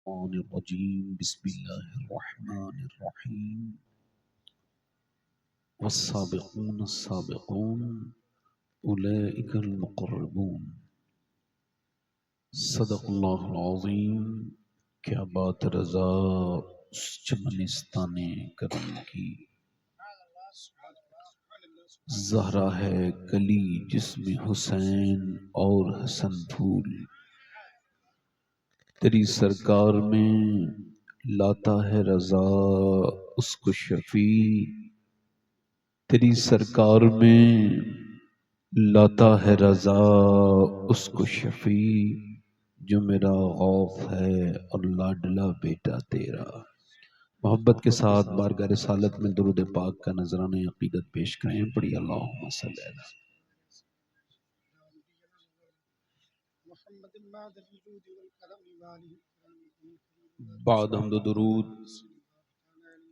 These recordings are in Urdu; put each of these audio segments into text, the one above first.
الشيطان الرجيم بسم الله الرحمن الرحيم والسابقون السابقون أولئك المقربون صدق اللہ العظیم. کیا بات رضا چمنستان کرم کی زہرا ہے کلی جس میں حسین اور حسن پھول. تیری سرکار میں لاتا ہے رضا اس کو شفیع. تیری سرکار میں لاتا ہے رضا اس کو شفیع جو میرا غوث ہے اور لاڈلا بیٹا تیرا. محبت کے ساتھ بارگاہ رسالت میں درود پاک کا نذرانہ عقیدت پیش کریں. پڑھی اللہم صلی اللہ. بعد حمد و درود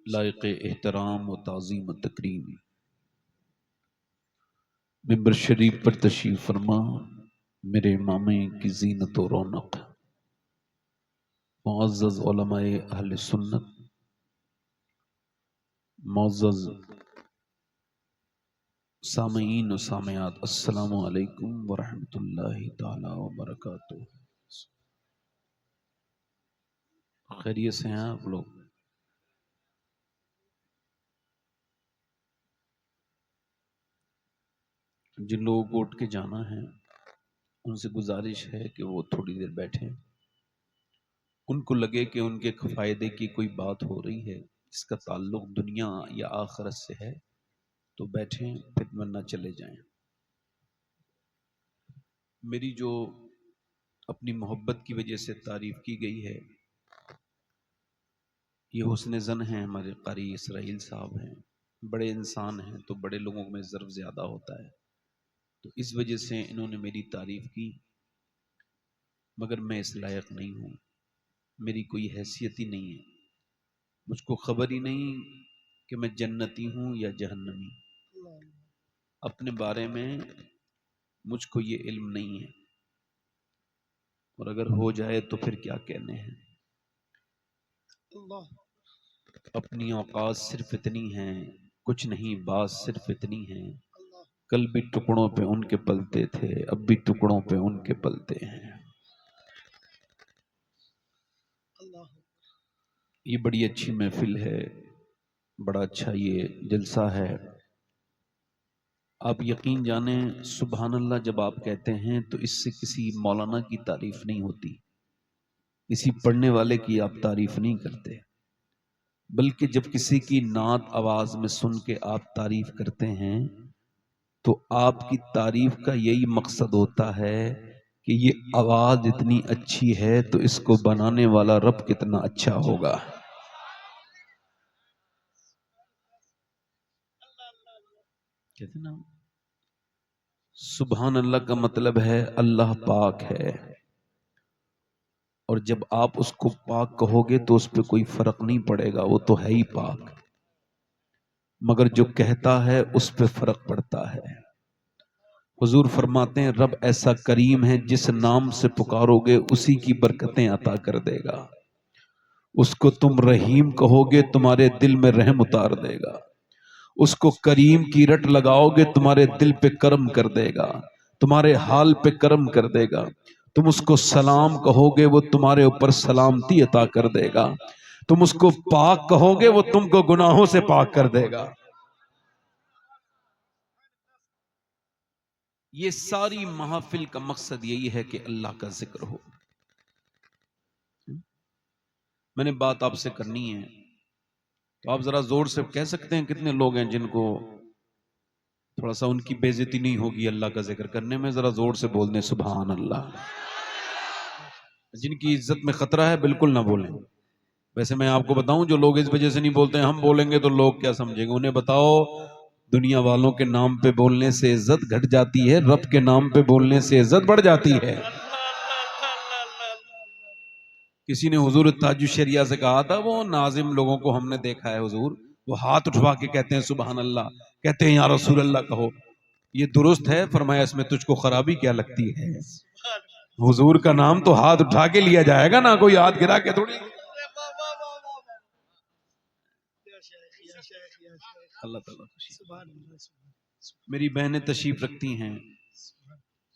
لائق احترام و تعظیم و تکریم ممبر شریف پر تشریف فرما میرے امامے کی زینت و رونق، معزز علماء اہل سنت، معزز سامعین و سامعات، السلام علیکم ورحمۃ اللہ تعالی وبرکاتہ. خیریت سے ہیں آپ لوگ؟ جن لوگوں کو اٹھ کے جانا ہے ان سے گزارش ہے کہ وہ تھوڑی دیر بیٹھیں. ان کو لگے کہ ان کے فائدے کی کوئی بات ہو رہی ہے، اس کا تعلق دنیا یا آخرت سے ہے، تو بیٹھیں، پھر ورنہ چلے جائیں. میری جو اپنی محبت کی وجہ سے تعریف کی گئی ہے، یہ حسن زن ہیں، ہمارے قاری اسرائیل صاحب ہیں، بڑے انسان ہیں تو بڑے لوگوں میں ضرب زیادہ ہوتا ہے، تو اس وجہ سے انہوں نے میری تعریف کی، مگر میں اس لائق نہیں ہوں، میری کوئی حیثیت ہی نہیں ہے، مجھ کو خبر ہی نہیں کہ میں جنتی ہوں یا جہنمی. اپنے بارے میں مجھ کو یہ علم نہیں ہے، اور اگر ہو جائے تو پھر کیا کہنے ہیں. اپنی اوقات صرف اتنی ہیں، کچھ نہیں بات صرف اتنی ہیں، کل بھی ٹکڑوں پہ ان کے پلتے تھے، اب بھی ٹکڑوں پہ ان کے پلتے ہیں. یہ بڑی اچھی محفل ہے، بڑا اچھا یہ جلسہ ہے. آپ یقین جانیں سبحان اللہ جب آپ کہتے ہیں تو اس سے کسی مولانا کی تعریف نہیں ہوتی، کسی پڑھنے والے کی آپ تعریف نہیں کرتے، بلکہ جب کسی کی نعت آواز میں سن کے آپ تعریف کرتے ہیں تو آپ کی تعریف کا یہی مقصد ہوتا ہے کہ یہ آواز اتنی اچھی ہے تو اس کو بنانے والا رب کتنا اچھا ہوگا. کہتے ہیں نا سبحان اللہ کا مطلب ہے اللہ پاک ہے، اور جب آپ اس کو پاک کہو گے تو اس پہ کوئی فرق نہیں پڑے گا، وہ تو ہے ہی پاک، مگر جو کہتا ہے اس پہ فرق پڑتا ہے. حضور فرماتے ہیں رب ایسا کریم ہے جس نام سے پکارو گے اسی کی برکتیں عطا کر دے گا. اس کو تم رحیم کہو گے تمہارے دل میں رحم اتار دے گا. اس کو کریم کی رٹ لگاؤ گے تمہارے دل پہ کرم کر دے گا، تمہارے حال پہ کرم کر دے گا. تم اس کو سلام کہو گے وہ تمہارے اوپر سلامتی عطا کر دے گا. تم اس کو پاک کہو گے وہ تم کو گناہوں سے پاک کر دے گا. یہ ساری محافل کا مقصد یہی ہے کہ اللہ کا ذکر ہو. میں نے بات آپ سے کرنی ہے تو آپ ذرا زور سے کہہ سکتے ہیں کتنے لوگ ہیں جن کو تھوڑا سا ان کی بے عزتی نہیں ہوگی اللہ کا ذکر کرنے میں؟ ذرا زور سے بول دیں سبحان اللہ. جن کی عزت میں خطرہ ہے بالکل نہ بولیں. ویسے میں آپ کو بتاؤں جو لوگ اس وجہ سے نہیں بولتے ہیں ہم بولیں گے تو لوگ کیا سمجھیں گے، انہیں بتاؤ دنیا والوں کے نام پہ بولنے سے عزت گھٹ جاتی ہے، رب کے نام پہ بولنے سے عزت بڑھ جاتی ہے. کسی نے حضور تاج الشریعہ سے کہا تھا، وہ ناظم لوگوں کو ہم نے دیکھا ہے حضور وہ ہاتھ اٹھوا کے کہتے ہیں سبحان اللہ، کہتے ہیں یا رسول اللہ کہو. یہ درست ہے؟ فرمایا اس میں تجھ کو خرابی کیا لگتی ہے؟ حضور کا نام تو ہاتھ اٹھا کے لیا جائے گا نا، کوئی ہاتھ گرا کے تھوڑی. اللہ تعالیٰ میری بہنیں تشریف رکھتی ہیں.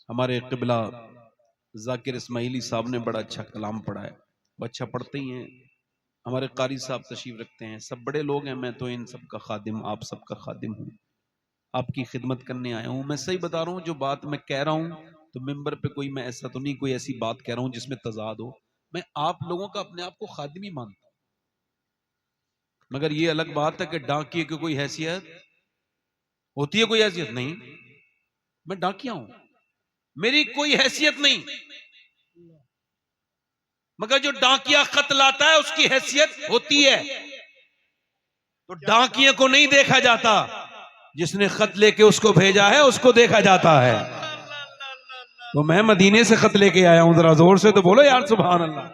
ہمارے قبلہ ذاکر اسماعیلی صاحب نے بڑا اچھا کلام پڑھا ہے، وہ اچھا پڑھتے ہی ہیں. ہمارے قاری صاحب تشریف رکھتے ہیں، سب بڑے لوگ ہیں. میں تو ان سب کا خادم، آپ سب کا خادم ہوں، آپ کی خدمت کرنے آیا ہوں. میں صحیح بتا رہا ہوں، جو بات میں کہہ رہا ہوں تو ممبر پہ کوئی میں ایسا تو نہیں کوئی ایسی بات کہہ رہا ہوں جس میں تضاد ہو. میں آپ لوگوں کا اپنے آپ کو خادم ہی مانتا ہوں، مگر یہ الگ بات ہے کہ ڈاکیے کی کوئی حیثیت ہوتی ہے؟ کوئی حیثیت نہیں. میں ڈاکیا ہوں، میری کوئی حیثیت نہیں، مگر جو ڈاکیا خط لاتا ہے اس کی حیثیت ہوتی ہے. تو ڈاکیے کو نہیں دیکھا جاتا، جس نے خط لے کے اس کو بھیجا ہے اس کو دیکھا جاتا ہے. تو میں مدینے سے خط لے کے آیا ہوں، ذرا زور سے تو بولو یار سبحان اللہ.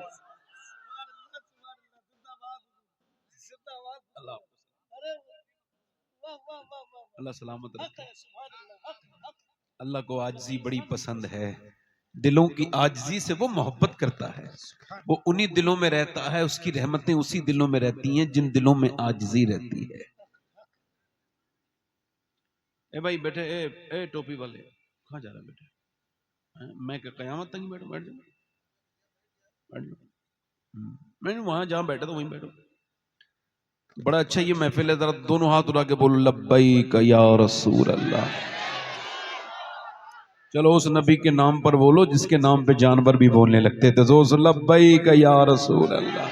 اللہ سلامت رکھے. اللہ کو عاجزی بڑی پسند ہے، دلوں کی عاجزی سے وہ محبت کرتا ہے. وہ انہی دلوں میں رہتا ہے، اس کی رحمتیں اسی دلوں میں رہتی ہیں جن دلوں میں عاجزی رہتی ہے. اے بھائی بیٹھے، اے ٹوپی والے کہاں جا رہا ہے بیٹھے؟ میں کہ قیامت تک بیٹھو، بیٹھ جاؤ. میں وہاں جہاں بیٹھا تو وہیں بیٹھو. بڑا اچھا یہ محفل ہے، ذرا دونوں ہاتھ اٹھا کے بولو لبیک یا رسول اللہ. چلو اس نبی کے نام پر بولو جس کے نام پہ جانور بھی بولنے لگتے تھے. زور سے لبیک یا رسول اللہ.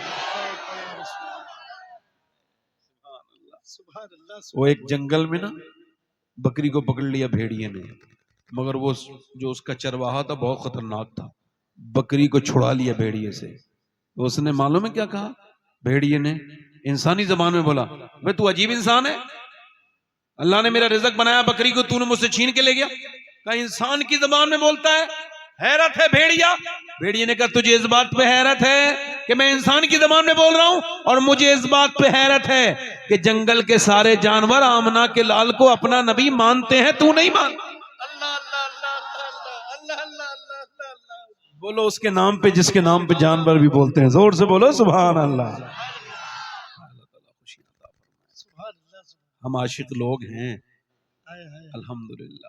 وہ ایک جنگل میں نا بکری کو پکڑ لیا بھیڑیے نے، مگر وہ جو اس کا چرواہا تھا بہت خطرناک تھا. بکری کو چھڑا لیا بھیڑیے سے. اس نے معلوم ہے کیا کہا؟ بھیڑیے نے انسانی زبان میں بولا، میں تو عجیب انسان ہے، اللہ نے میرا رزق بنایا، بکری کو تو نے مجھ سے چھین کے لے گیا. کہا انسان کی زبان میں بولتا ہے، حیرت ہے بھیڑیا. بھیڑیے نے کہا تجھے اس بات پہ حیرت ہے کہ میں انسان کی زبان میں بول رہا ہوں، اور مجھے اس بات پہ حیرت ہے کہ جنگل کے سارے جانور آمنہ کے لال کو اپنا نبی مانتے ہیں، تو نہیں مانتا. بولو اس کے نام پہ جس کے نام پہ جانور بھی بولتے ہیں، زور سے بولو سبحان اللہ. ہم عاشق لوگ ہیں الحمدللہ.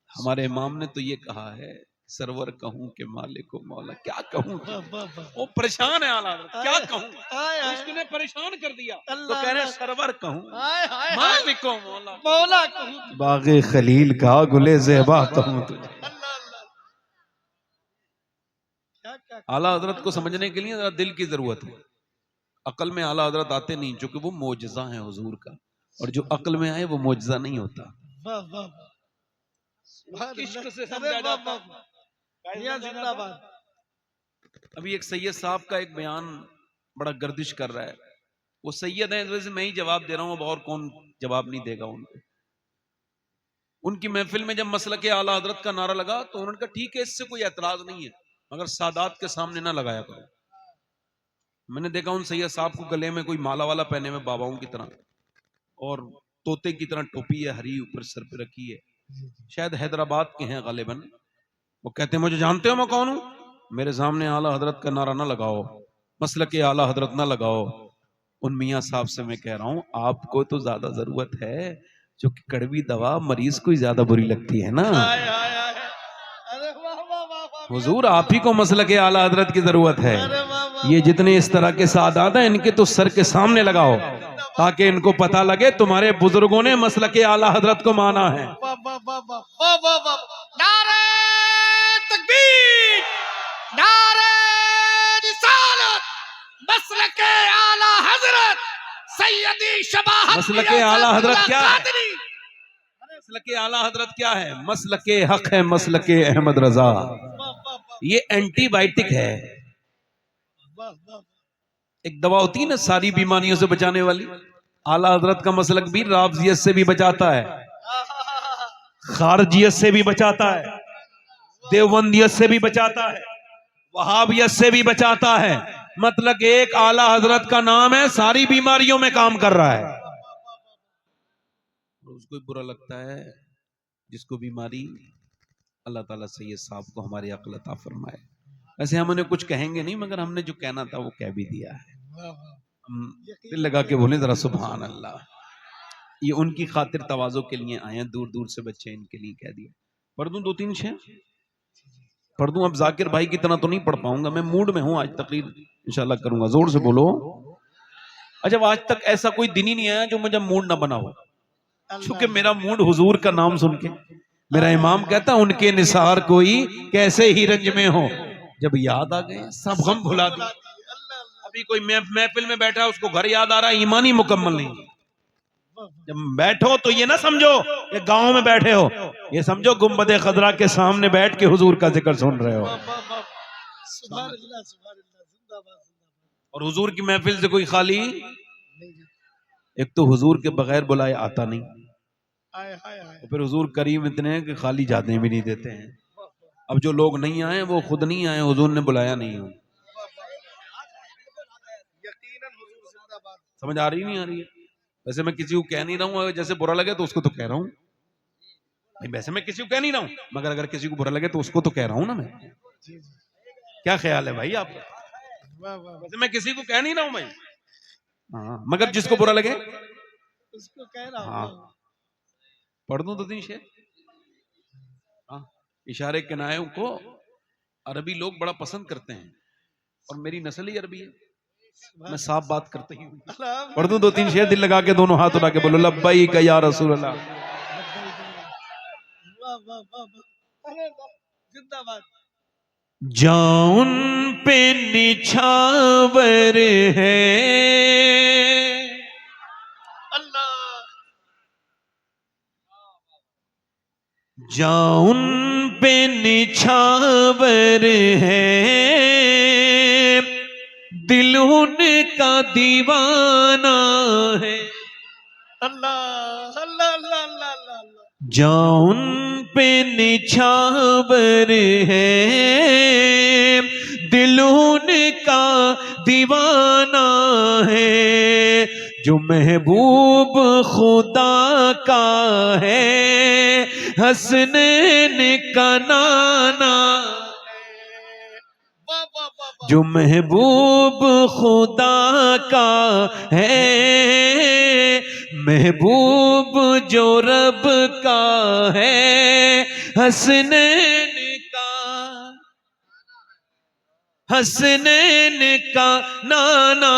ہمارے امام نے تو یہ کہا ہے، سرور کہوں کہ مالک و مولا. کیا کہوں، وہ پریشان ہے اعلیٰ حضرت، کیا کہوں، اس نے پریشان کر دیا. تو کہہ رہے ہیں سرور کہوں، مالک و مولا کہوں، باغ خلیل کا گلے زیبا کہوں تجھے. اعلیٰ حضرت کو سمجھنے کے لیے ذرا دل کی ضرورت ہے. عقل میں اعلیٰ حضرت آتے نہیں، چونکہ وہ معجزہ ہیں حضور کا، اور جو عقل میں آئے وہ معجزہ نہیں ہوتا. عشق سے سمجھا جاتا. ابھی ایک سید صاحب کا ایک بیان بڑا گردش کر رہا ہے. وہ سید ہیں، اس وجہ سے میں ہی جواب دے رہا ہوں، اب اور کون جواب نہیں دے گا ان کو. ان کی محفل میں جب مسلک اعلیٰ حضرت کا نعرہ لگا تو انہوں نے کہا ٹھیک ہے، اس سے کوئی اعتراض نہیں ہے، مگر سادات کے سامنے نہ لگایا کرو. میں نے دیکھا ان سید صاحب کو گلے میں کوئی مالا والا پہنے ہوئے باباؤں کی طرح، اور طوطے کی طرح ٹوپی ہے ہری اوپر سر پہ رکھی ہے. شاید حیدرآباد کے ہیں غالباً. وہ کہتے ہیں مجھے جانتے ہو میں کون ہوں؟ میرے سامنے اعلیٰ حضرت کا نعرہ نہ لگاؤ، مسلک اعلیٰ حضرت نہ لگاؤ. ان میاں صاحب سے میں کہہ رہا ہوں آپ کو تو زیادہ ضرورت ہے، جو کہ کڑوی دوا مریض کو ہی زیادہ بری لگتی ہے نا. حضور آپ ہی کو مسلک اعلیٰ حضرت کی ضرورت ہے. یہ جتنے اس طرح کے سادات ہیں ان کے تو سر کے سامنے لگاؤ تاکہ ان کو پتہ لگے تمہارے بزرگوں نے مسلک اعلیٰ حضرت کو مانا ہے. نعرہ تکبیر، نعرہ رسالت، مسلک اعلیٰ حضرت سیدی شباہت مسلک اعلیٰ حضرت کیا ہے؟ مسلک اعلیٰ حضرت کیا ہے؟ مسلک حق ہے، مسلک احمد رضا. یہ اینٹی بائیٹک ہے. ایک دوا ہوتی ہے نا ساری بیماریوں سے بچانے والی، اعلیٰ حضرت کا مسلک بھی رافضیت سے بھی بچاتا ہے، خارجیت سے بھی بچاتا ہے، دیوبندیت سے بھی بچاتا ہے، وہابیت سے بھی بچاتا ہے. مطلب ایک اعلیٰ حضرت کا نام ہے، ساری بیماریوں میں کام کر رہا ہے. اس کو برا لگتا ہے جس کو بیماری. اللہ تعالیٰ سید صاحب کو ہماری عقل عطا فرمائے. ویسے ہم انہیں کچھ کہیں گے نہیں، مگر ہم نے جو کہنا تھا وہ کہہ بھی دیا ہے. واہ واہ. ہم دل لگا کے بولیں ذرا سبحان اللہ. یہ ان کی خاطر تواضع کے لیے آئے ہیں، دور دور سے بچے ان کے لیے کہہ دیا. پڑھ دوں 2-3 شعر پڑھ دوں. اب ذاکر بھائی کی طرح تو نہیں پڑھ پاؤں گا، میں موڈ میں ہوں، آج تقریر انشاءاللہ کروں گا. زور سے بولو. اچھا آج تک ایسا کوئی دن ہی نہیں آیا جو مجھے موڈ نہ بنا ہو، چونکہ میرا موڈ حضور کا نام سن کے. میرا امام کہتا ان کے نثار کوئی کیسے ہی رنج میں ہو، جب یاد آ گئے سب غم بھلا دیا. ابھی کوئی محفل میں بیٹھا اس کو گھر یاد آ رہا ہے، ایمان ہی مکمل نہیں. جب بیٹھو تو یہ نہ سمجھو کہ گاؤں میں بیٹھے ہو، یہ سمجھو گنبد خضرا کے سامنے بیٹھ کے حضور کا ذکر سن رہے ہو. سبحان اللہ سبحان اللہ. زندہ باد زندہ باد. اور حضور کی محفل سے کوئی خالی، ایک تو حضور کے بغیر بلائے آتا نہیں، ہائے ہائے ہائے. اور پھر حضور کریم اتنے ہیں کہ خالی جاتے بھی نہیں دیتے ہیں. اب جو لوگ نہیں آئے وہ خود نہیں آئے، حضور نے بلایا نہیں. یقیناً حضور زندہ باد. سمجھ آ رہی نہیں آ رہی ہے؟ ویسے میں کسی کو کہہ نہیں رہا ہوں، اگر جیسے برا لگے تو اس کو تو کہہ رہا ہوں. ویسے میں کسی کو کہہ نہیں رہا ہوں، مگر اگر کسی کو برا لگے تو اس کو تو کہہ رہا ہوں نا میں. جی جی. کیا خیال ہے بھائی آپ کا؟ واہ واہ. ویسے میں کسی کو کہہ نہیں رہا ہوں بھائی، ہاں مگر جس کو برا لگے اس کو کہہ رہا ہاں. ہوں. پڑھ دوں 2-3 شعر. ہاں اشارے کنایوں کو عربی لوگ بڑا پسند کرتے ہیں، اور میری نسل ہی عربی ہے، میں صاف بات کرتا ہی ہوں. پڑھ دوں 2-3 شعر. دل لگا کے دونوں ہاتھ اٹھا کے بولو لبیک یا رسول اللہ. واہ واہ واہ واہ. ارے واہ. زندہ باد. جان پہ نچھاور ہے اللہ. جان پہ نچھاور ہے، دل ان کا دیوانہ ہے. اللہ اللہ اللہ اللہ اللہ. جان پہ نچھاور ہے، دل ان کا دیوانہ ہے. جو محبوب خدا کا ہے، حسنین کا نانا. واہ واہ واہ واہ. جو محبوب خدا کا ہے، محبوب جو رب کا ہے، حسنین کا نانا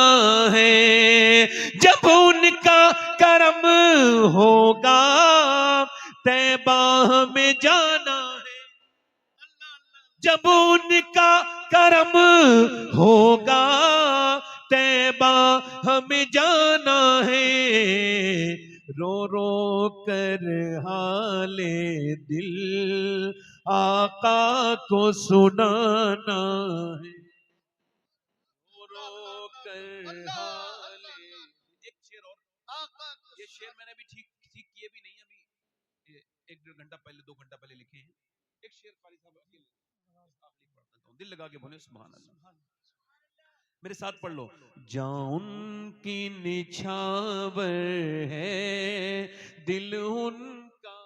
ہے. جب ان کا کرم ہوگا طیبہ میں جانا ہے. جب ان کا کرم ہوگا طیبہ ہمیں جانا ہے. رو رو کر حال دل آقا کو سنانا ہے. رو کر حال. ایک شعر اور، یہ شعر میں نے بھی ٹھیک کیے بھی نہیں، ابھی 1-1.5 گھنٹہ پہلے 2 گھنٹہ پہلے لکھے ہیں. ایک شعر قاری صاحب اکیلے دل لگا کے بولے سبحان اللہ. میرے ساتھ پڑھ لو. جان کی نچھاور ہے، دل ان کا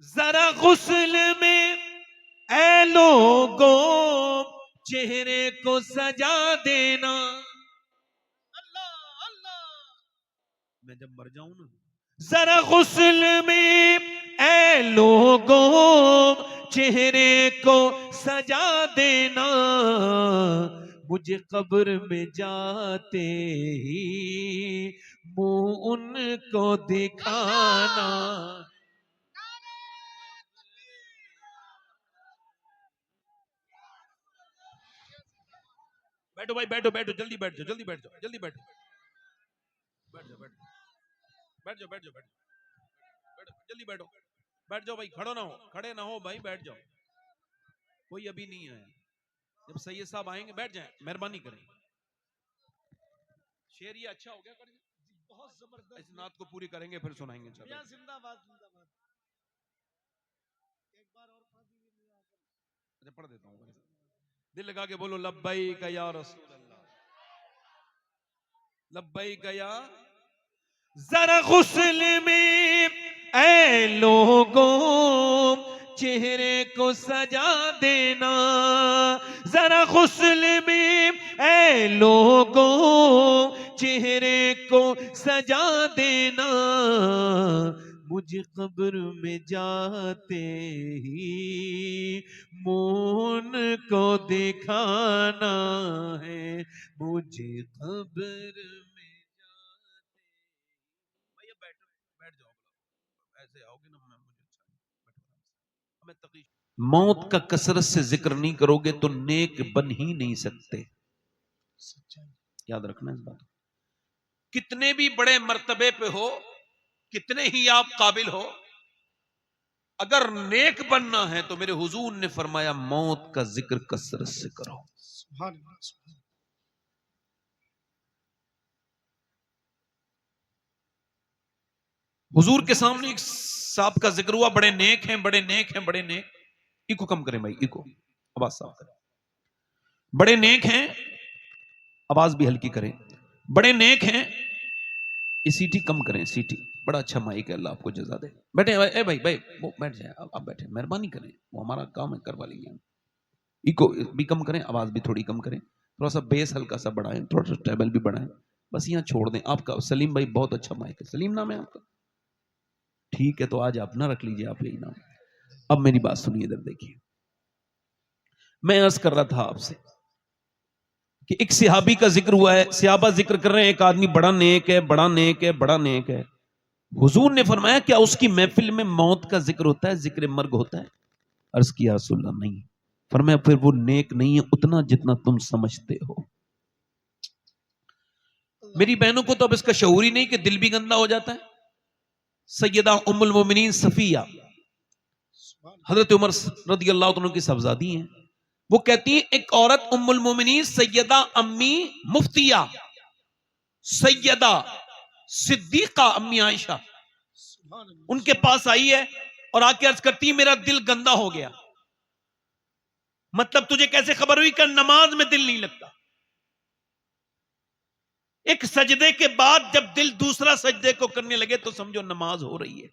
ذرا غسل میں اے لوگوں چہرے کو سجا دینا. اللہ اللہ. میں جب مر جاؤں نا، ذرا غسل میں اے لوگوں چہرے کو سجا دینا. مجھے قبر میں جاتے ہی منہ ان کو دکھانا. بیٹھو بھائی بیٹھو بیٹھو، جلدی بیٹھ جاؤ، جلدی بیٹھ جاؤ، جلدی بیٹھو. بیٹھ جاؤ بیٹھ جاؤ بیٹھ جاؤ بیٹھ جاؤ بیٹھو، جلدی بیٹھو. بیٹھ جاؤ بھائی، کھڑے نہ ہو بھائی، بیٹھ جاؤ. کوئی ابھی نہیں آیا، جب سید صاحب آئیں گے بیٹھ جائیں، مہربانی کریں. شعر یہ اچھا ہو گیا، بہت زبردست. اس نعت کو پوری کریں گے پھر سنائیں گے. یا زندہ باد زندہ باد. ایک بار اور پڑھ دیجیے. اچھا پڑھ دیتا ہوں. دل لگا کے بولو لبیک یا رسول اللہ، لبیک یا. ذرا غسل میں اے لوگوں چہرے کو سجا دینا، ذرا غسل میں اے لوگوں چہرے کو سجا دینا، مجھے قبر میں جاتے ہی مون کو دکھانا ہے، مجھے قبر میں جاتے بھائی بیٹھ جاؤ، ایسے آؤ گے نا مجھے موت کا کثرت سے ذکر نہیں کرو گے تو نیک بن ہی نہیں سکتے، یاد رکھنا اس بات کو۔ کتنے بھی بڑے مرتبے پہ ہو، کتنے ہی آپ قابل ہو، اگر نیک بننا ہے تو میرے حضور نے فرمایا موت کا ذکر کثرت سے کرو۔ سبحان اللہ سبحان حضور کے سامنے ایک صاحب کا ذکر ہوا، بڑے نیک ہیں، بڑے نیک ہیں، بڑے نیک، ایکو کم کریں بھائی، ایکو آواز صاف کریں، بڑے نیک ہیں، آواز بھی ہلکی کریں، بڑے نیک ہیں، یہ سیٹی کم کریں، سیٹی بڑا اچھا مائک ہے، اللہ آپ کو جزا دے۔ بیٹھے اے بھائی وہ بیٹھ جائیں، آپ بیٹھیں، مہربانی کریں، وہ ہمارا کام ہے، کروا لیں گے ہم۔ ایکو بھی کم کریں، آواز بھی تھوڑی کم کریں، تھوڑا سا بیس ہلکا سا بڑھائیں، تھوڑا سا ٹیبل بھی بڑھائیں، بس یہاں چھوڑ دیں۔ آپ کا سلیم بھائی بہت اچھا مائک ہے، سلیم نام ہے آپ کا؟ ٹھیک ہے، تو آج آپ نہ رکھ لیجئے، آپ یہی نام۔ اب میری بات سنیے، ادھر دیکھیے، میں عرض کر رہا تھا آپ سے کہ ایک صحابی کا ذکر ہوا ہے، صحابہ ذکر کر رہے ہیں ایک آدمی بڑا نیک ہے، بڑا نیک ہے، بڑا نیک ہے۔ حضور نے فرمایا کیا اس کی محفل میں موت کا ذکر ہوتا ہے، ذکر مرگ ہوتا ہے؟ عرض کیا رسول اللہ نہیں۔ فرمایا پھر وہ نیک نہیں ہے اتنا جتنا تم سمجھتے ہو۔ میری بہنوں کو تو اب اس کا شعور ہی نہیں کہ دل بھی گندا ہو جاتا ہے۔ سیدہ ام المومنین صفیہ حضرت عمر رضی اللہ عنہ کی صاحبزادی ہیں، وہ کہتی ہیں ایک عورت ام المومنین سیدہ امی مفتیہ سیدہ صدیقہ امی عائشہ سبحان اللہ ان کے پاس آئی ہے اور آ کے عرض کرتی ہے میرا دل گندا ہو گیا۔ مطلب تجھے کیسے خبر ہوئی کہ نماز میں دل نہیں لگتا؟ ایک سجدے کے بعد جب دل دوسرا سجدے کو کرنے لگے تو سمجھو نماز ہو رہی ہے۔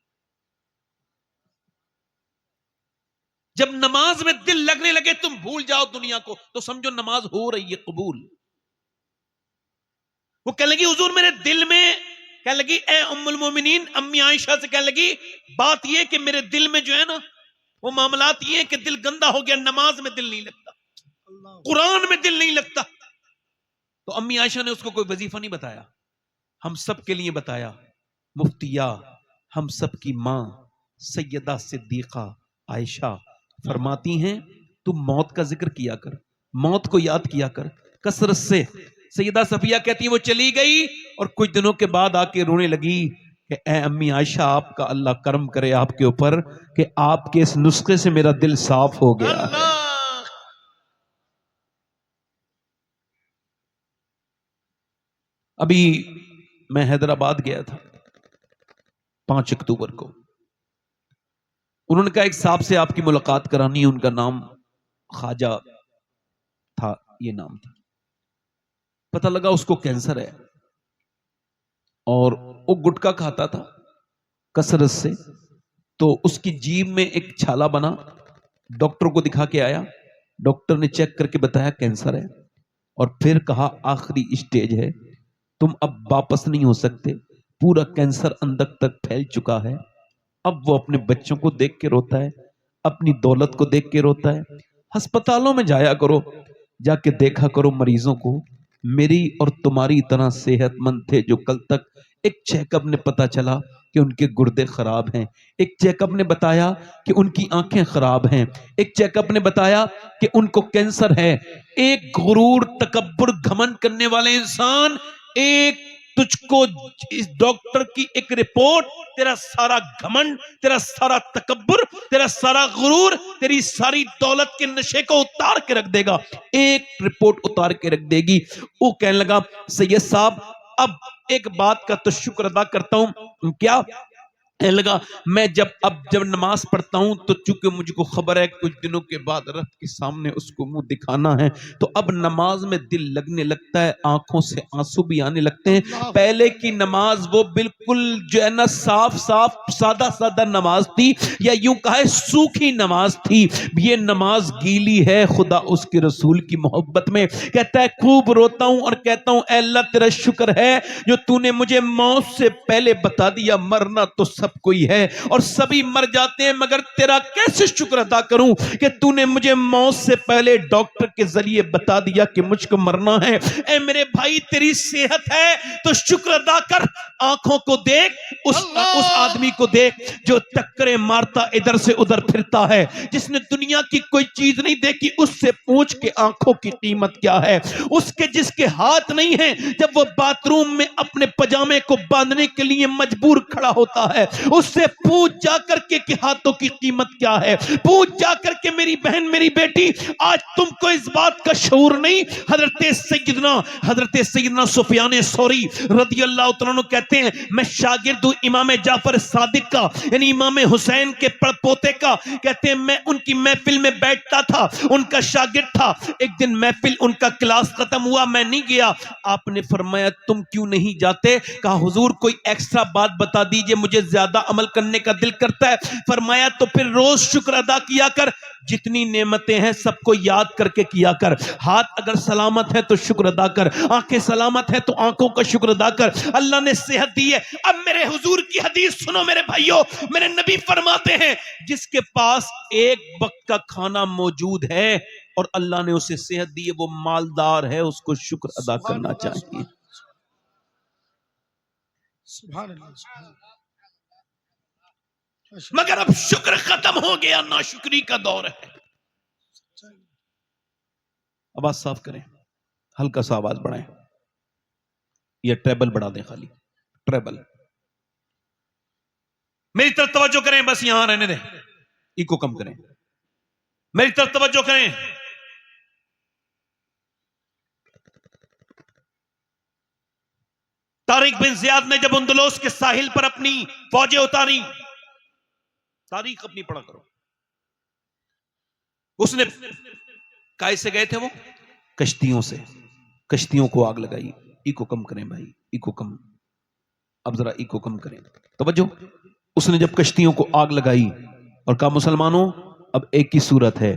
جب نماز میں دل لگنے لگے تم بھول جاؤ دنیا کو تو سمجھو نماز ہو رہی ہے قبول۔ وہ کہنے لگی حضور میرے دل میں، کہنے لگی اے ام المومنین امی عائشہ سے کہنے لگی بات یہ کہ میرے دل میں جو ہے نا وہ معاملات یہ ہیں کہ دل گندا ہو گیا، نماز میں دل نہیں لگتا، اللہ قرآن میں دل نہیں لگتا۔ تو امی عائشہ نے اس کو کوئی وظیفہ نہیں بتایا، ہم سب کے لیے بتایا۔ مفتیہ ہم سب کی ماں سیدہ صدیقہ عائشہ فرماتی ہیں تم موت کا ذکر کیا کر، موت کو یاد کیا کر کثرت سے۔ سیدہ صفیہ کہتی ہیں وہ چلی گئی اور کچھ دنوں کے بعد آ کے رونے لگی کہ اے امی عائشہ آپ کا اللہ کرم کرے آپ کے اوپر کہ آپ کے اس نسخے سے میرا دل صاف ہو گیا ہے۔ اللہ ابھی میں حیدرآباد گیا تھا 5 اکتوبر کو، انہوں نے کہا ایک صاحب سے آپ کی ملاقات کرانی ہے، ان کا نام خواجہ تھا، یہ نام تھا۔ پتہ لگا اس کو کینسر ہے اور وہ گٹکا کھاتا تھا کثرت سے، تو اس کی جیب میں ایک چھالا بنا، ڈاکٹر کو دکھا کے آیا، ڈاکٹر نے چیک کر کے بتایا کینسر ہے، اور پھر کہا آخری اسٹیج ہے، تم اب واپس نہیں ہو سکتے، پورا کینسر اندر تک پھیل چکا ہے۔ اب وہ اپنے بچوں کو دیکھ کے روتا ہے، اپنی دولت کو دیکھ کے روتا ہے۔ ہسپتالوں میں جایا کرو، جا کے دیکھا کرو مریضوں کو، میری اور تمہاری طرح صحت مند تھے جو کل تک ایک چیک اپ نے پتا چلا کہ ان کے گردے خراب ہیں، ایک چیک اپ نے بتایا کہ ان کی آنکھیں خراب ہیں، ایک چیک اپ نے بتایا کہ ان کو کینسر ہے۔ ایک غرور تکبر گھمنڈ کرنے والے انسان، ایک تجھ کو اس ڈاکٹر کی ایک رپورٹ، تیرا سارا گھمنڈ، تیرا سارا تکبر، تیرا سارا غرور، تیری ساری دولت کے نشے کو اتار کے رکھ دے گا، ایک رپورٹ اتار کے رکھ دے گی۔ وہ کہنے لگا سید صاحب اب ایک بات کا تو شکر ادا کرتا ہوں، کیا لگا میں جب نماز پڑھتا ہوں تو چونکہ مجھ کو خبر ہے کچھ دنوں کے بعد رب کے سامنے اس کو منہ دکھانا ہے، تو اب نماز میں دل لگنے لگتا ہے، آنکھوں سے آنسو بھی آنے لگتے ہیں۔ اللہ پہلے کی نماز وہ بالکل جو ہے نا صاف صاف سادہ سادہ نماز تھی، یا یوں کہے سوکھی نماز تھی۔ یہ نماز گیلی ہے خدا اس کے رسول کی محبت میں۔ کہتا ہے خوب روتا ہوں اور کہتا ہوں اے اللہ تیرا شکر ہے جو تو نے مجھے موت سے پہلے بتا دیا، مرنا تو سب کوئی ہے اور سبھی مر جاتے ہیں، مگر تیرا کیسے شکر ادا کروں کہ تو نے مجھے موت سے پہلے ڈاکٹر کے ذریعے بتا دیا کہ مجھ کو مرنا ہے۔ اے میرے بھائی تیری صحت ہے تو شکر ادا کر۔ آنکھوں کو دیکھ، اس اللہ آدمی کو دیکھ جو ٹکریں مارتا ادھر سے ادھر پھرتا ہے، جس نے دنیا کی کوئی چیز نہیں دیکھی، اس سے پوچھ کے آنکھوں کی قیمت کیا ہے۔ جس کے ہاتھ نہیں ہیں جب وہ باتھ روم میں اپنے پجامے کو باندھنے کے لیے مجبور کھڑا ہوتا ہے، اس سے پوچھ جا کر کے کہ ہاتھوں کی قیمت کیا ہے۔ پوچھ جا کر کے میری بہن میری بیٹی، آج تم کو اس بات کا شعور نہیں۔ حضرت سیدنا سفیان ثوری رضی اللہ تعالیٰ عنہ کہتے ہیں میں شاگرد ہوں امام جعفر صادق کا، یعنی امام حسین کے پڑپوتے کا۔ کہتے ہیں میں ان کی محفل میں بیٹھتا تھا، ان کا شاگرد تھا۔ ایک دن محفل ان کا کلاس ختم ہوا، میں نہیں گیا۔ آپ نے فرمایا تم کیوں نہیں جاتے؟ کہا حضور کوئی ایکسٹرا بات بتا دیجئے، مجھے زیادہ عمل کرنے کا دل کرتا ہے۔ فرمایا تو پھر روز شکر ادا کیا کر، جتنی نعمتیں ہیں سب کو یاد کر کے کیا کر۔ ہاتھ اگر سلامت ہے تو شکر ادا کر، آنکھیں سلامت ہے تو آنکھوں کا شکر ادا کر۔ اللہ نے صحت دی ہے۔ اب میرے حضور کی حدیث سنو میرے بھائیو، میرے نبی فرماتے ہیں جس کے پاس ایک وقت کا کھانا موجود ہے اور اللہ نے اسے صحت دی ہے، وہ مالدار ہے، اس کو شکر ادا سبحان کرنا اللہ چاہیے۔ سبحان اللہ سبحان اللہ۔ مگر اب شکر ختم ہو گیا، ناشکری کا دور ہے۔ آواز صاف کریں، ہلکا سا آواز بڑھائیں، یا ٹریبل بڑھا دیں، خالی ٹریبل۔ میری طرف توجہ کریں، بس یہاں رہنے دیں، ایکو کم کریں، میری طرف توجہ کریں۔ طارق بن زیاد نے جب اندلس کے ساحل پر اپنی فوجیں اتاری، تاریخ اپنی پڑھا کرو، اس نے کائے سے گئے تھے وہ؟ کشتیوں سے، کشتیوں کو آگ لگائی۔ ایکو کم کریں بھائی، ایکو کم، اب ذرا ایکو کم کریں، توجہ۔ اس نے جب کشتیوں کو آگ لگائی اور کہا مسلمانوں اب ایک ہی صورت ہے،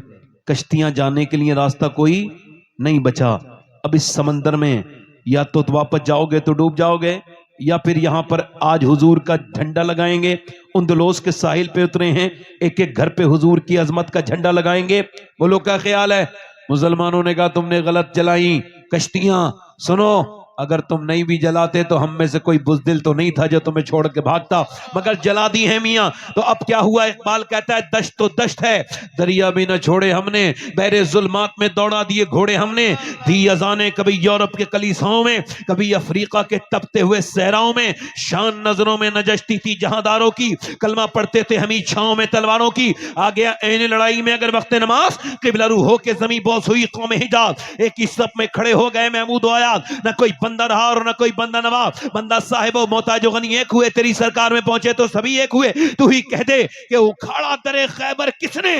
کشتیاں جانے کے لیے راستہ کوئی نہیں بچا، اب اس سمندر میں یا تو واپس جاؤ گے تو ڈوب جاؤ گے، یا پھر یہاں پر آج حضور کا جھنڈا لگائیں گے۔ اندلس کے ساحل پہ اترے ہیں، ایک ایک گھر پہ حضور کی عظمت کا جھنڈا لگائیں گے۔ بولو کیا خیال ہے؟ مسلمانوں نے کہا تم نے غلط جلائیں کشتیاں، سنو اگر تم نہیں بھی جلاتے تو ہم میں سے کوئی بزدل تو نہیں تھا جو تمہیں چھوڑ کے بھاگتا، مگر جلا دی ہیں میاں۔ تو اب کیا ہوا؟ اقبال کہتا ہے دشت تو دشت ہے، دریا بھی نہ چھوڑے ہم نے، بحر ظلمات میں دوڑا دیے گھوڑے ہم نے، دی اذانیں کبھی یورپ کے کلیساؤں میں، کبھی افریقہ کے تپتے ہوئے صحراؤں میں، شان نظروں میں نجشتی تھی جہانداروں کی، کلمہ پڑھتے تھے ہمیں چھاؤں میں تلواروں کی، آ گیا عین لڑائی میں اگر وقت نماز، قبلہ رو ہو کے زمین بوس ہوئی قوم حجاز، ایک ہی صف میں کھڑے ہو گئے محمود و آیات، نہ کوئی بندہ رہا اور نہ کوئی بندہ نواز، بندہ صاحب و محتاج و غنی ایک ہوئے، تیری سرکار میں پہنچے تو سبھی ایک ہوئے، تو ہی کہہ دے کہ اکھاڑا در خیبر کس نے،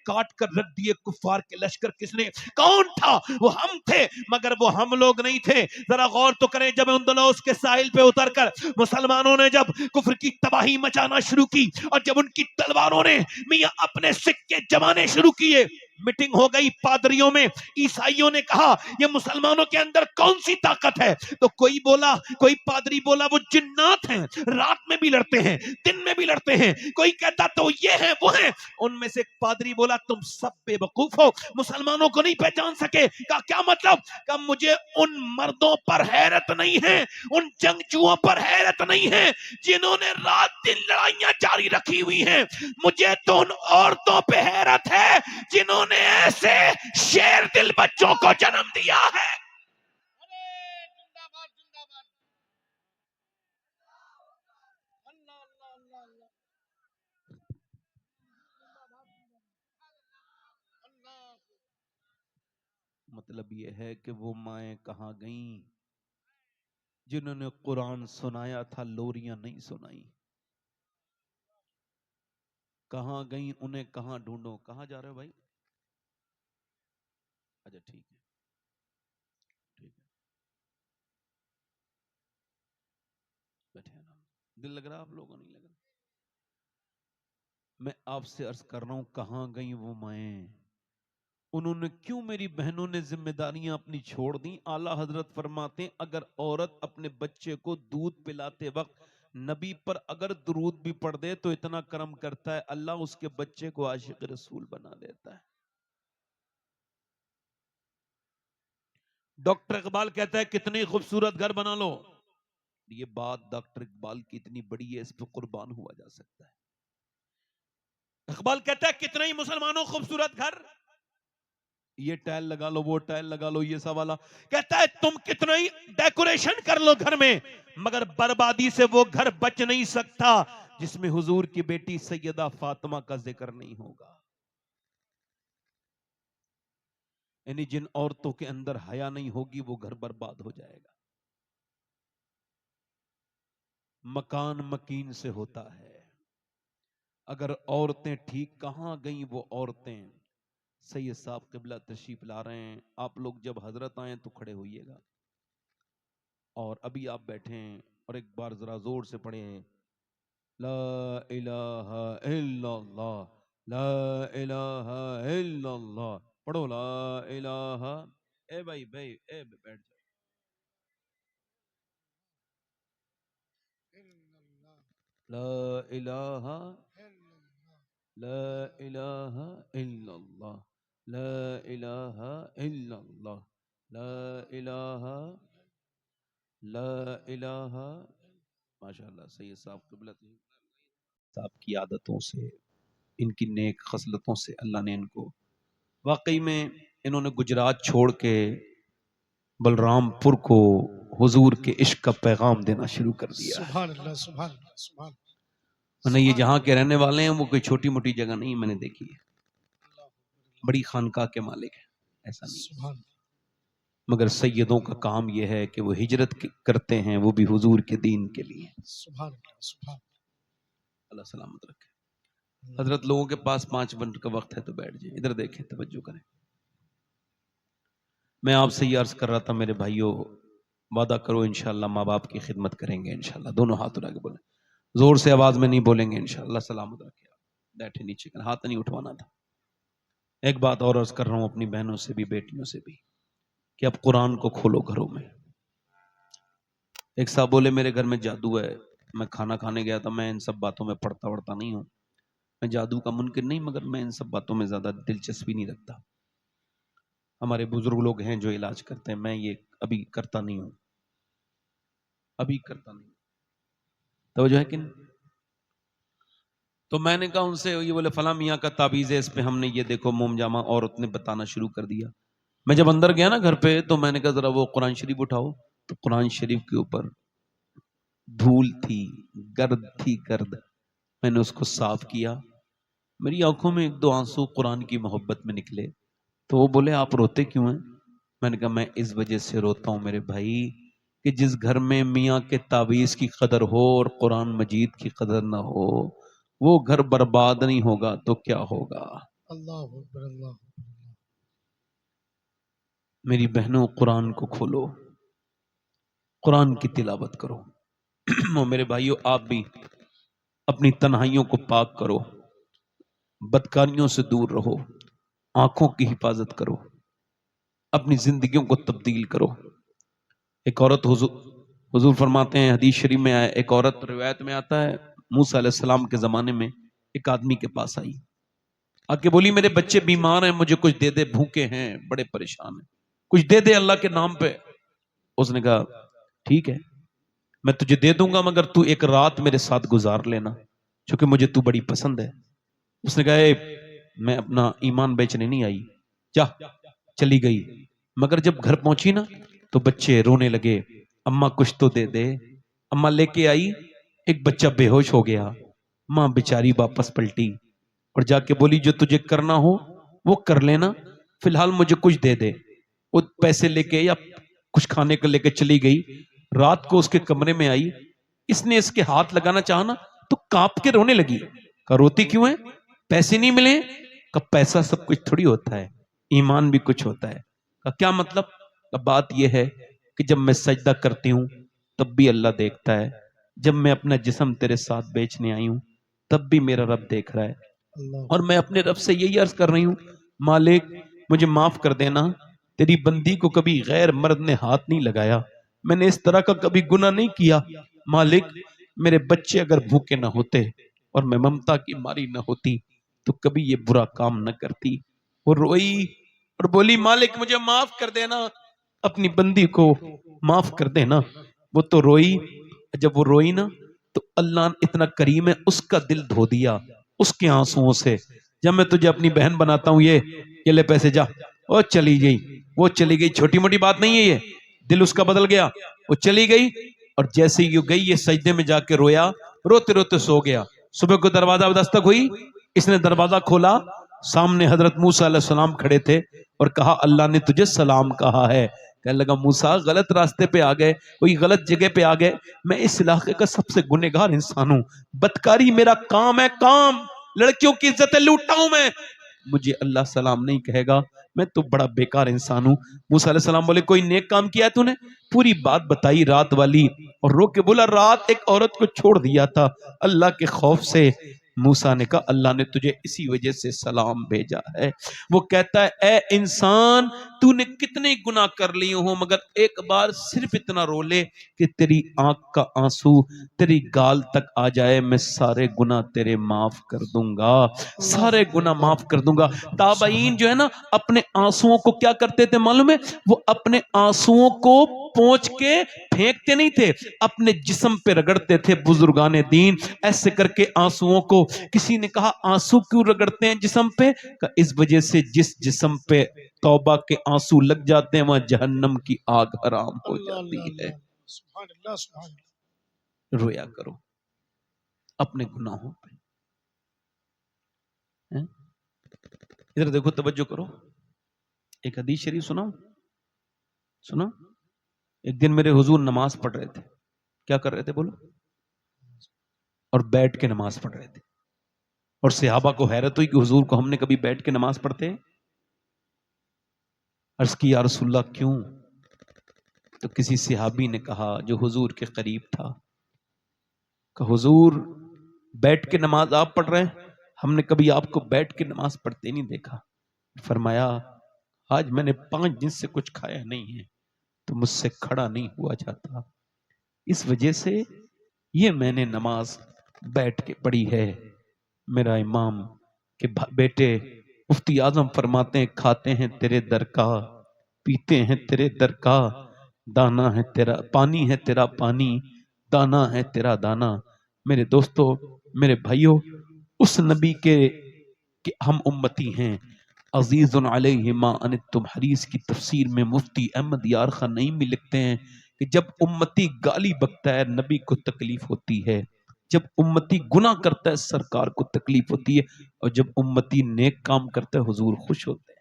کاٹ کر رکھ دیے کفار کے لشکر کس نے، کون تھا؟ وہ ہم تھے، مگر وہ ہم لوگ نہیں تھے۔ ذرا غور تو کریں، جب اندلس کے ساحل پہ اتر کر مسلمانوں نے جب کفر کی تباہی مچانا شروع کی اور جب ان کی تلواروں نے میاں اپنے سکے جمانے شروع کیے، میٹنگ ہو گئی پادریوں میں، عیسائیوں نے کہا یہ مسلمانوں کے اندر کون سی طاقت ہے؟ تو کوئی بولا، کوئی پادری بولا وہ جنات ہیں، رات میں بھی لڑتے ہیں دن میں بھی لڑتے ہیں، کوئی کہتا تو یہ ہیں وہ ہیں۔ ان میں سے ایک پادری بولا تم سب بے وقوف ہو، مسلمانوں کو نہیں پہچان سکے۔ کہا کیا مطلب؟ کہ مجھے ان مردوں پر حیرت نہیں ہے، ان جنگجوؤں پر حیرت نہیں ہے جنہوں نے رات دن لڑائیاں جاری رکھی ہوئی ہیں، مجھے تو ان عورتوں پہ حیرت ہے جنہوں نے ایسے شیر دل بچوں کو جنم دیا ہے۔ مطلب یہ ہے کہ وہ مائیں کہاں گئیں جنہوں نے قرآن سنایا تھا، لوریاں نہیں سنائی۔ کہاں گئیں انہیں کہاں ڈھونڈو. کہاں جا رہے ہو بھائی؟ اچھا ٹھیک ہے ٹھیک ہے، بیٹھے نا. دل لگ رہا آپ لوگوں نہیں لگ رہا؟ میں آپ سے عرض کر رہا ہوں کہاں گئیں وہ مائیں، انہوں نے کیوں میری بہنوں نے ذمہ داریاں اپنی چھوڑ دیں. اعلیٰ حضرت فرماتے ہیں اگر عورت اپنے بچے کو دودھ پلاتے وقت نبی پر اگر درود بھی پڑھ دے تو اتنا کرم کرتا ہے اللہ اس کے بچے کو عاشق رسول بنا دیتا ہے. ڈاکٹر اقبال کہتا ہے کتنی خوبصورت گھر بنا لو، یہ بات ڈاکٹر اقبال کی اتنی بڑی ہے اس پہ قربان ہوا جا سکتا ہے. اقبال کہتا ہے کتنے ہی مسلمانوں خوبصورت گھر، یہ ٹائل لگا لو وہ ٹائل لگا لو یہ سب والا، کہتا ہے تم کتنا ہی ڈیکوریشن کر لو گھر میں مگر بربادی سے وہ گھر بچ نہیں سکتا جس میں حضور کی بیٹی سیدہ فاطمہ کا ذکر نہیں ہوگا. یعنی جن عورتوں کے اندر حیا نہیں ہوگی وہ گھر برباد ہو جائے گا. مکان مکین سے ہوتا ہے. اگر عورتیں ٹھیک، کہاں گئیں وہ عورتیں. سید صاحب قبلہ تشریف لا رہے ہیں، آپ لوگ جب حضرت آئیں تو کھڑے ہوئیے گا، اور ابھی آپ بیٹھے ہیں اور ایک بار ذرا زور سے پڑھیں لا الہ الا اللہ لا الہ الا اللہ. پڑھو لا الہ. اے بھائی بھائی اے بیٹھ جاؤ. لا الہ لا الہ الا اللہ لا الہ الا اللہ لا الہ لا الہ. ماشاء اللہ سید صاحب قبلہ صاحب کی عادتوں سے، ان کی نیک خصلتوں سے اللہ نے ان کو، واقعی میں انہوں نے گجرات چھوڑ کے بلرام پور کو حضور کے عشق کا پیغام دینا شروع کر دیا. سبحان اللہ سبحان اللہ سبحان اللہ یہ جہاں کے رہنے والے ہیں وہ کوئی چھوٹی موٹی جگہ نہیں میں نے دیکھی ہے، بڑی خانقاہ کے مالک ہیں، ایسا نہیں. سبحان مگر سیدوں کا کام یہ ہے کہ وہ ہجرت کرتے ہیں، وہ بھی حضور کے دین کے لیے. سبحان سبحان. اللہ سلامت رکھے. حضرت لوگوں کے پاس 5 منٹ کا وقت ہے تو بیٹھ جائیں، ادھر دیکھیں توجہ کریں. میں آپ سے یہ عرض کر رہا تھا میرے بھائیوں، وعدہ کرو انشاءاللہ ماں باپ کی خدمت کریں گے انشاءاللہ. دونوں ہاتھ اٹھا کے بولیں، زور سے آواز میں نہیں بولیں گے انشاءاللہ. سلامت رکھے. بیٹھے نیچے کر، ہاتھ نہیں اٹھوانا تھا. ایک بات اور عرض کر رہا ہوں اپنی بہنوں سے بھی بیٹیوں سے بھی کہ اب قرآن کو کھولو گھروں میں. ایک صاحب بولے میرے گھر میں جادو ہے، میں کھانا کھانے گیا تھا، میں ان سب باتوں میں پڑھتا وڑھتا نہیں ہوں، میں جادو کا منکر نہیں، مگر میں ان سب باتوں میں زیادہ دلچسپی نہیں رکھتا. ہمارے بزرگ لوگ ہیں جو علاج کرتے ہیں، میں یہ ابھی کرتا نہیں ہوں، ابھی کرتا نہیں. توجہ ہے کہ نہیں؟ تو میں نے کہا ان سے، یہ بولے فلاں میاں کا تعویذ ہے اس پہ ہم نے یہ دیکھو موم جامہ عورت نے بتانا شروع کر دیا. میں جب اندر گیا نا گھر پہ تو میں نے کہا ذرا وہ قرآن شریف اٹھاؤ، تو قرآن شریف کے اوپر دھول تھی، گرد تھی گرد. میں نے اس کو صاف کیا، میری آنکھوں میں 1-2 آنسو قرآن کی محبت میں نکلے. تو وہ بولے آپ روتے کیوں ہیں؟ میں نے کہا میں اس وجہ سے روتا ہوں میرے بھائی کہ جس گھر میں میاں کے تعویذ کی قدر ہو اور قرآن مجید کی قدر نہ ہو وہ گھر برباد نہیں ہوگا تو کیا ہوگا. اللہ اکبر اللہ. میری بہنوں قرآن کو کھولو، قرآن کی تلاوت کرو. اور میرے بھائیوں آپ بھی اپنی تنہائیوں کو پاک کرو، بدکاریوں سے دور رہو، آنکھوں کی حفاظت کرو، اپنی زندگیوں کو تبدیل کرو. ایک عورت حضور فرماتے ہیں حدیث شریف میں آئے، ایک عورت روایت میں آتا ہے موسیٰ علیہ السلام کے زمانے میں ایک آدمی کے پاس آئی، آ کے بولی میرے بچے بیمار ہیں، مجھے کچھ دے دے، بھوکے ہیں، بڑے پریشان ہیں، کچھ دے دے اللہ کے نام پہ. اس نے کہا ٹھیک ہے میں تجھے دے دوں گا مگر تو ایک رات میرے ساتھ گزار لینا چونکہ مجھے تو بڑی پسند ہے. اس نے کہا اے میں اپنا ایمان بیچنے نہیں آئی، جا. چلی گئی. مگر جب گھر پہنچی نا تو بچے رونے لگے، اماں کچھ تو دے دے. اماں لے کے آئی، ایک بچہ بے ہوش ہو گیا. ماں بیچاری واپس پلٹی اور جا کے بولی جو تجھے کرنا ہو وہ کر لینا، فی الحال مجھے کچھ دے دے. وہ پیسے لے کے یا کچھ کھانے کو لے کے چلی گئی. رات کو اس کے کمرے میں آئی، اس نے اس کے ہاتھ لگانا چاہا نا تو کانپ کے رونے لگی. کہا روتی کیوں ہے؟ پیسے نہیں ملے؟ کہ پیسہ سب کچھ تھوڑی ہوتا ہے، ایمان بھی کچھ ہوتا ہے۔ کہ کیا مطلب؟ کہ بات یہ ہے کہ جب میں سجدہ کرتی ہوں تب بھی اللہ دیکھتا ہے، جب میں اپنا جسم تیرے ساتھ بیچنے آئی ہوں تب بھی میرا رب دیکھ رہا ہے، اللہ اور میں اپنے رب سے یہی عرض کر رہی ہوں، مالک مجھے معاف کر دینا، تیری بندی کو کبھی غیر مرد نے ہاتھ نہیں لگایا، میں نے اس طرح کا کبھی گناہ نہیں کیا، مالک میرے بچے اگر بھوکے نہ ہوتے اور میں ممتا کی ماری نہ ہوتی تو کبھی یہ برا کام نہ کرتی۔ وہ روئی اور بولی مالک مجھے معاف کر دینا، اپنی بندی کو معاف کر دینا۔ وہ تو روئی، جب وہ روئی نا تو اللہ اتنا کریم ہے، اس کا دل دھو دیا اس کے آنسوؤں سے۔ جب میں تجھے اپنی بہن بناتا ہوں، یہ لے پیسے جا، وہ چلی گئی، وہ چلی گئی، چھوٹی موٹی بات نہیں ہے، یہ دل اس کا بدل گیا، وہ چلی گئی، اور جیسے ہی گئی یہ سجدے میں جا کے رویا، روتے روتے سو گیا۔ صبح کو دروازہ دستک ہوئی، اس نے دروازہ کھولا، سامنے حضرت موسیٰ علیہ السلام کھڑے تھے اور کہا اللہ نے تجھے سلام کہا ہے۔ کہنے لگا موسیٰ غلط راستے پہ آ گئے، کوئی غلط جگہ پہ آ گئے، میں اس علاقے کا سب سے گنہگار انسان ہوں، بدکاری میرا کام ہے، کام لڑکیوں کی عزتیں لوٹتا ہوں میں، مجھے اللہ سلام نہیں کہے گا، میں تو بڑا بیکار انسان ہوں۔ موسیٰ علیہ السلام بولے کوئی نیک کام کیا ہے تو نے؟ پوری بات بتائی رات والی، اور رو کے بولا رات ایک عورت کو چھوڑ دیا تھا اللہ کے خوف سے۔ موسیٰ نے کہا اللہ نے تجھے اسی وجہ سے سلام بھیجا ہے۔ وہ کہتا ہے اے انسان تو نے کتنے گناہ کر لیے ہوں، مگر ایک بار صرف اتنا رو لے کہ تیری آنکھ کا آنسو تیری گال تک آ جائے، میں سارے گناہ تیرے معاف کر دوں گا، سارے گناہ معاف کر دوں گا۔ تابعین جو ہے نا اپنے آنسوؤں کو کیا کرتے تھے معلوم ہے؟ وہ اپنے آنسوؤں کو پونچھ کے پھینکتے نہیں تھے، اپنے جسم پہ رگڑتے تھے بزرگان دین، ایسے کر کے آنسوؤں کو۔ کسی نے کہا آنسو کیوں رگڑتے ہیں جسم پہ؟ کہ اس وجہ سے جس جسم پہ توبہ کے آنسو لگ جاتے ہیں وہاں جہنم کی آگ حرام ہو اللہ جاتی اللہ ہے۔ اللہ سبحان اللہ سبحان اللہ۔ رویا کرو اپنے گناہوں پہ۔ ہیں؟ ادھر دیکھو توجہ کرو، ایک حدیث شریف سناؤ، سنو۔ ایک دن میرے حضور نماز پڑھ رہے تھے، کیا کر رہے تھے بولو؟ اور بیٹھ کے نماز پڑھ رہے تھے، اور صحابہ کو حیرت ہوئی کہ حضور کو ہم نے کبھی بیٹھ کے نماز پڑھتے ہیں؟ عرض کی یا رسول اللہ کیوں؟ تو کسی صحابی نے کہا جو حضور کے قریب تھا کہ حضور بیٹھ کے نماز آپ پڑھ رہے ہیں، ہم نے کبھی آپ کو بیٹھ کے نماز پڑھتے نہیں دیکھا۔ فرمایا آج میں نے 5 دن سے کچھ کھایا نہیں ہے تو مجھ سے کھڑا نہیں ہوا جاتا، اس وجہ سے یہ میں نے نماز بیٹھ کے پڑھی ہے۔ میرا امام کہ بیٹے مفتی اعظم فرماتے ہیں کھاتے ہیں تیرے در کا، پیتے ہیں تیرے در کا، دانا ہے تیرا پانی، ہے تیرا پانی، دانا ہے تیرا دانا۔ میرے دوستو، میرے بھائیوں، اس نبی کے کہ ہم امتی ہیں، عزیز علیہ ما انتم حریص کی تفسیر میں مفتی احمد یار خان نعیمی لکھتے ہیں کہ جب امتی گالی بکتا ہے نبی کو تکلیف ہوتی ہے، جب امتی گناہ کرتا ہے سرکار کو تکلیف ہوتی ہے، اور جب امتی نیک کام کرتا ہے حضور خوش ہوتے ہیں۔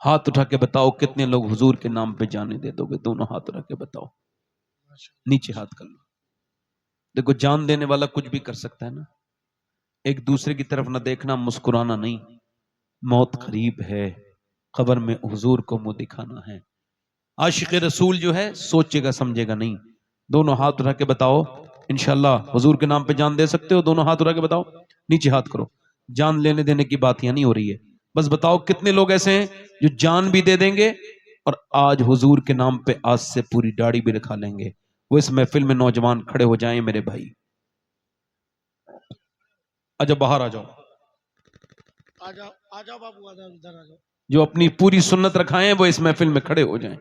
ہاتھ اٹھا کے بتاؤ کتنے لوگ حضور کے نام پہ جانے دے دو گے؟ دونوں ہاتھ اٹھا کے بتاؤ، نیچے ہاتھ کر لو۔ دیکھو جان دینے والا کچھ بھی کر سکتا ہے نا، ایک دوسرے کی طرف نہ دیکھنا، مسکرانا نہیں، موت قریب ہے، قبر میں حضور کو منہ دکھانا ہے۔ عاشق رسول جو ہے سوچے گا سمجھے گا نہیں۔ دونوں ہاتھ اٹھا کے بتاؤ انشاءاللہ حضور کے نام پہ جان دے سکتے ہو؟ دونوں ہاتھ اٹھا کے بتاؤ، نیچے ہاتھ کرو۔ جان لینے دینے کی بات یہاں نہیں ہو رہی ہے، بس بتاؤ کتنے لوگ ایسے ہیں جو جان بھی دے دیں گے اور آج حضور کے نام پہ آج سے پوری داڑھی بھی رکھا لیں گے۔ وہ اس محفل میں نوجوان کھڑے ہو جائیں میرے بھائی، آجا باہر آ جاؤ، آ جاؤ بابو، آ جاؤ ادھر آ جاؤ۔ جو اپنی پوری سنت رکھائیں وہ اس محفل میں کھڑے ہو جائیں،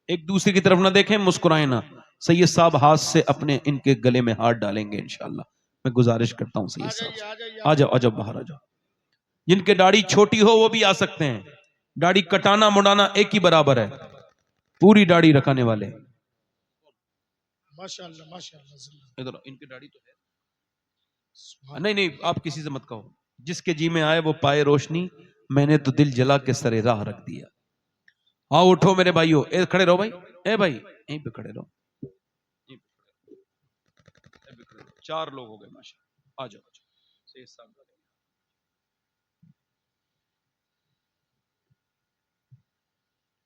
ایک دوسرے کی طرف نہ دیکھیں، مسکرائیں نہ۔ سید صاحب ہاتھ سے اپنے ان کے گلے میں ہاتھ ڈالیں گے انشاءاللہ، میں گزارش کرتا ہوں آ سید صاحب جائیے سے، آ جائیے آ جاؤ آ جاؤ باہر آ جاؤ۔ جن کے داڑھی چھوٹی ہو وہ بھی آ سکتے ہیں، داڑھی کٹانا مڑانا ایک ہی برابر ہے، پوری داڑھی رکھانے والے ماشاء اللہ ماشاء اللہ۔ ادھر ان کی داڑھی تو ہے، سبحان نہیں نہیں آپ کسی سے مت کہو، جس کے جی میں آئے وہ پائے روشنی، میں نے تو دل جلا کے سر راہ رکھ دیا۔ آؤ اٹھو میرے بھائیو، اے کھڑے رہو بھائی، اے بھائی یہیں پہ کھڑے رہو، 4 لوگ ہو گئے ماشاءاللہ، آ جاؤ آ جاؤ۔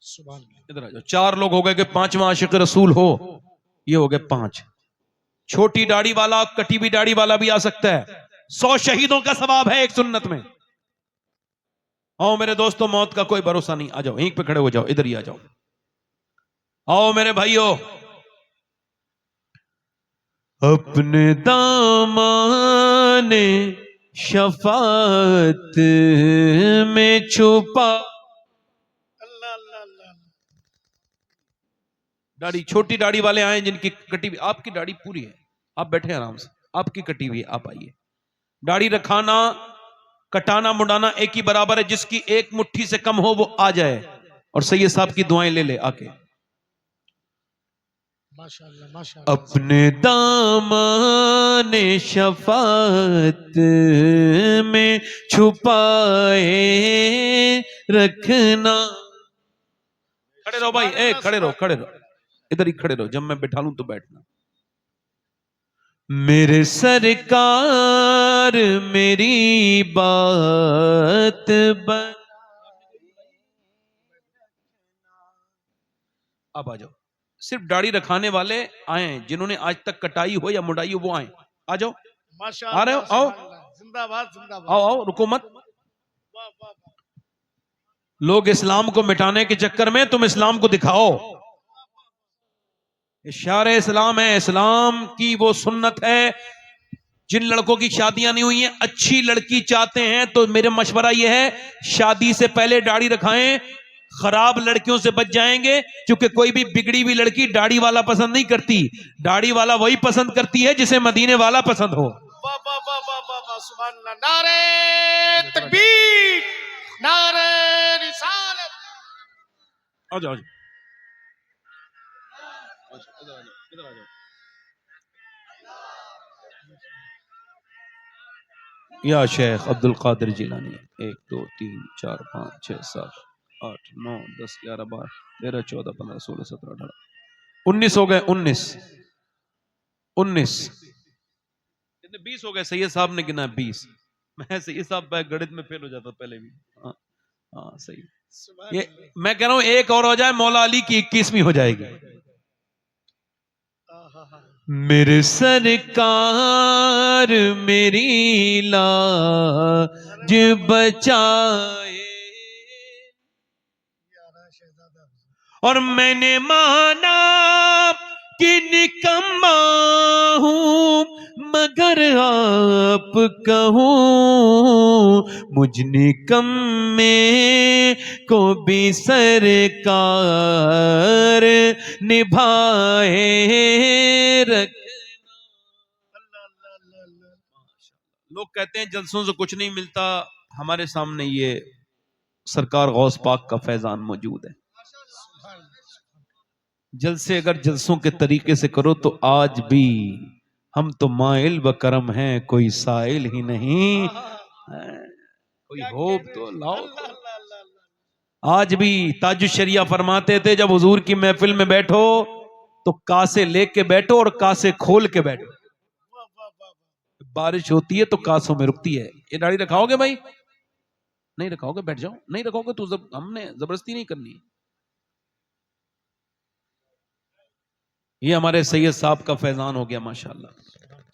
سبحان اللہ. ادھر آ جاؤ. 4 لوگ ہو گئے کہ 5واں عاشق رسول ہو. یہ ہو گئے 5. چھوٹی داڑھی والا کٹی ہوئی داڑھی والا بھی آ سکتا ہے. 100 شہیدوں کا ثواب ہے ایک سنت میں. آؤ میرے دوستوں, موت کا کوئی بھروسہ نہیں. آ جاؤ, یہیں پہ کھڑے ہو جاؤ, ادھر ہی آ جاؤ. آؤ میرے بھائیو, اپنے دامان شفاعت میں چھپا. اللہ اللہ اللہ. داڑھی, چھوٹی داڑھی والے آئیں جن کی کٹی ہوئی. آپ کی داڑھی پوری ہے, آپ بیٹھے آرام سے. آپ کی کٹی ہوئی ہے, آپ آئیے. داڑھی رکھانا کٹانا مڈانا ایک ہی برابر ہے. جس کی ایک مٹھی سے کم ہو وہ آ جائے اور سید صاحب کی دعائیں لے لے آ کے. ماشاء اللہ ماشاء اللہ. اپنے دامان شفاعت میں چھپائے رکھنا. کھڑے رہو بھائی, اے کھڑے رہو, کھڑے رہو, ادھر ہی کھڑے رہو. جب میں بٹھا لوں تو بیٹھنا. میرے سرکار میری بات اب آ جاؤ. صرف داڑھی رکھانے والے آئیں, جنہوں نے آج تک کٹائی ہو یا مڈائی ہو وہ آئیں. آ جاؤ, ماشاء آ رہے ہو, اللہ آؤ سبحان اللہ. زندہ باد زندہ باد. آؤ آؤ, رکو مت. واہ واہ واہ. لوگ اسلام کو مٹانے کے چکر میں تم اسلام کو دکھاؤ. اشار اسلام ہے. اسلام کی وہ سنت ہے. جن لڑکوں کی شادیاں نہیں ہوئی ہیں, اچھی لڑکی چاہتے ہیں تو میرے مشورہ یہ ہے شادی سے پہلے داڑھی رکھائیں. خراب لڑکیوں سے بچ جائیں گے, کیونکہ کوئی بھی بگڑی ہوئی لڑکی داڑھی والا پسند نہیں کرتی. داڑھی والا وہی پسند کرتی ہے جسے مدینے والا پسند ہو. واہ واہ واہ واہ واہ واہ. سبحان اللہ. نعرے تکبیر, نعرے رسالت. آ جاؤ, یا شیخ عبد القادر جیلانی. 1 2 3 4 5 6 7 8 9 10 11 12 13 14 15 16 17 18 19 ہو گئے. 19 کتنے 20 ہو گئے. سید صاحب نے گنا 20. میں سید صاحب گڑت میں فیل ہو جاتا پہلے بھی. ہاں ہاں صحیح. سبحان یہ اللہ. میں کہہ رہا ہوں ایک اور ہو جائے, مولا علی کی 21ویں ہو جائے گی. آہا. میرے سرکار میری لاج بچائے یارا شہزادہ. اور میں نے مانا کہ نکما ہوں مگر آپ کہوں مجھ نکمے کو بھی سرکار نبھائے رکھنا. اللہ اللہ اللہ اللہ. لوگ کہتے ہیں جلسوں سے کچھ نہیں ملتا. ہمارے سامنے یہ سرکار غوث پاک کا فیضان موجود ہے. سبحان اللہ. جلسے اگر جلسوں کے طریقے سے کرو تو آج بھی ہم تو مائل و کرم ہیں, کوئی سائل ہی نہیں. کوئی ہوپ تو لاؤ. اللہ اللہ اللہ اللہ. آج بھی تاج الشریعہ فرماتے تھے جب حضور کی محفل میں بیٹھو تو کاسے لے کے بیٹھو اور کاسے کھول کے بیٹھو. واہ واہ واہ واہ. بارش ہوتی ہے تو کاسوں میں رکتی ہے. یہ داڑھی رکھاؤ گے بھائی؟ نہیں رکھاؤ گے بیٹھ جاؤ. نہیں رکھاؤ گے تو ہم نے زبردستی نہیں کرنی. یہ ہمارے سید صاحب کا فیضان ہو گیا ماشاءاللہ.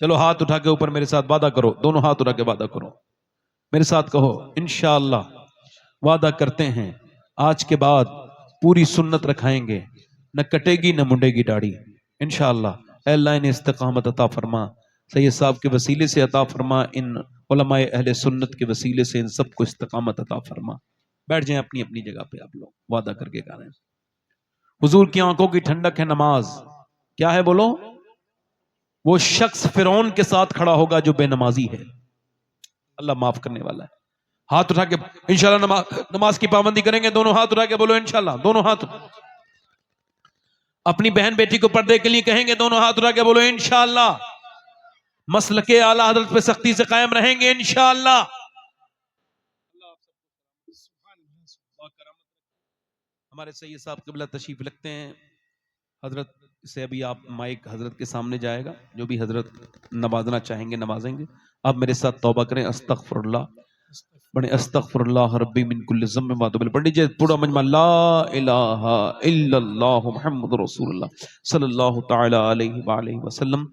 چلو ہاتھ اٹھا کے اوپر میرے ساتھ وعدہ کرو. دونوں ہاتھ اٹھا کے وعدہ کرو. میرے ساتھ کہو انشاءاللہ وعدہ کرتے ہیں آج کے بعد پوری سنت رکھائیں گے, نہ کٹے گی نہ منڈے گی داڑھی انشاءاللہ. اے اللہ انہیں استقامت عطا فرما, سید صاحب کے وسیلے سے عطا فرما, ان علماء اہل سنت کے وسیلے سے ان سب کو استقامت عطا فرما. بیٹھ جائیں اپنی اپنی جگہ پہ. آپ لوگ وعدہ کر کے کہہ رہے ہیں حضور کی آنکھوں کی ٹھنڈک ہے نماز. کیا ہے بولو؟ وہ شخص فرعون کے ساتھ کھڑا ہوگا جو بے نمازی ہے. اللہ معاف کرنے والا ہے. ہاتھ اٹھا کے انشاءاللہ نماز کی پابندی کریں گے. دونوں ہاتھ اٹھا کے بولو انشاءاللہ. دونوں ہاتھ. اپنی بہن بیٹی کو پردے کے لیے کہیں گے. دونوں ہاتھ اٹھا کے بولو انشاءاللہ. مسلک اعلی حضرت پہ سختی سے قائم رہیں گے انشاءاللہ. ہمارے سید صاحب قبلہ تشریف رکھتے ہیں. حضرت اس سے ابھی آپ مائک حضرت کے سامنے جائے گا، جو بھی حضرت نوازنا چاہیں گے نوازیں گے. آپ میرے ساتھ توبہ کریں. استغفر اللہ پڑھیں. استغفر اللہ ربی من کل ذنب و توب. پڑھ لیجیے پورا مجمع. لا الہ الا اللہ محمد رسول اللہ صلی اللہ تعالی علیہ وآلہ وسلم.